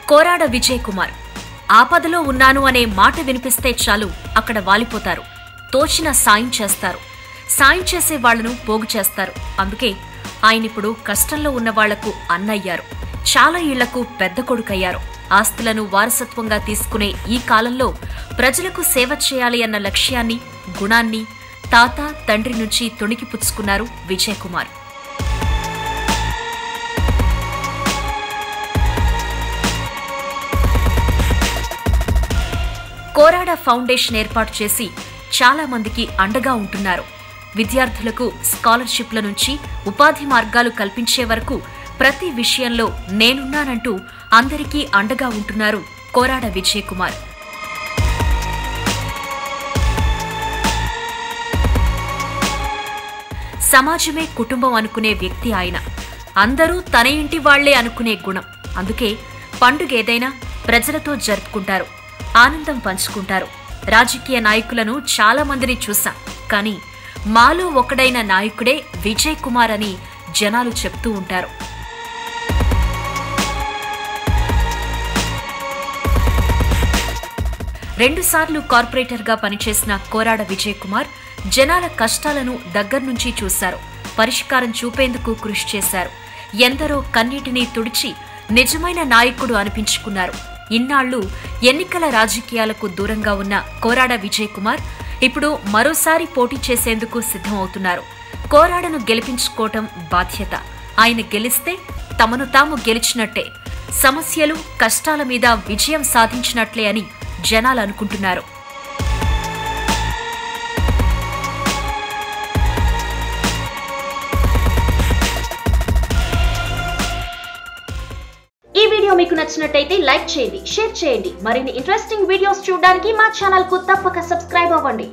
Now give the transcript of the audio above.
కోరాడ విజయ్ కుమార్ ఆపదలో ఉన్నాను అనే మాట వినిపిస్తే చాలు అక్కడ వాలిపోతారు. తోచిన సాయం చేస్తారు. సాయం చేసే వాళ్లను పోగు చేస్తారు. అందుకే ఆయనిప్పుడు కష్టంలో ఉన్న వాళ్లకు అన్నయ్యారు. చాలా ఇళ్లకు పెద్ద కొడుకయ్యారు. ఆస్తులను వారసత్వంగా తీసుకునే ఈ కాలంలో ప్రజలకు సేవ చేయాలి అన్న లక్ష్యాన్ని, గుణాన్ని తాత తండ్రి నుంచి తొణికిపుచ్చుకున్నారు విజయ్ కుమార్. కోరాడ ఫౌండేషన్ ఏర్పాటు చేసి చాలా మందికి అండగా ఉంటున్నారు. విద్యార్థులకు స్కాలర్షిప్ల నుంచి ఉపాధి మార్గాలు కల్పించే వరకు ప్రతి విషయంలో నేనున్నానంటూ అందరికీ అండగా ఉంటున్నారు కోరాడ విజయ్ కుమార్. సమాజమే కుటుంబం అనుకునే వ్యక్తి ఆయన. అందరూ తన ఇంటి వాళ్లే అనుకునే గుణం. అందుకే పండుగేదైనా ప్రజలతో జరుపుకుంటారు, ఆనందం పంచుకుంటారు. రాజకీయ నాయకులను చాలా మందిని చూశాం, కానీ మాలో ఒకడైన నాయకుడే విజయ్ కుమార్ అని జనాలు చెప్తూ ఉంటారు. రెండుసార్లు కార్పొరేటర్గా పనిచేసిన కోరాడ విజయ్ కుమార్ జనాల కష్టాలను దగ్గర్నుంచి చూశారు. పరిష్కారం చూపేందుకు కృషి చేశారు. ఎందరో కన్నీటిని తుడిచి నిజమైన నాయకుడు అనిపించుకున్నారు. ఇన్నాళ్లు ఎన్నికల రాజకీయాలకు దూరంగా ఉన్న కోరాడ విజయ్ కుమార్ ఇప్పుడు మరోసారి పోటీ చేసేందుకు సిద్ధమవుతున్నారు. కోరాడను గెలిపించుకోవటం బాధ్యత. ఆయన గెలిస్తే తమను తాము గెలిచినట్టే, సమస్యలు కష్టాల మీద విజయం సాధించినట్లే అని జనాలు అనుకుంటున్నారు. ఈ వీడియో మీకు నచ్చినట్టయితే లైక్ చేయండి, షేర్ చేయండి. మరిన్ని ఇంట్రెస్టింగ్ వీడియోస్ చూడడానికి మా ఛానల్ కు తప్పక సబ్స్క్రైబ్ అవ్వండి.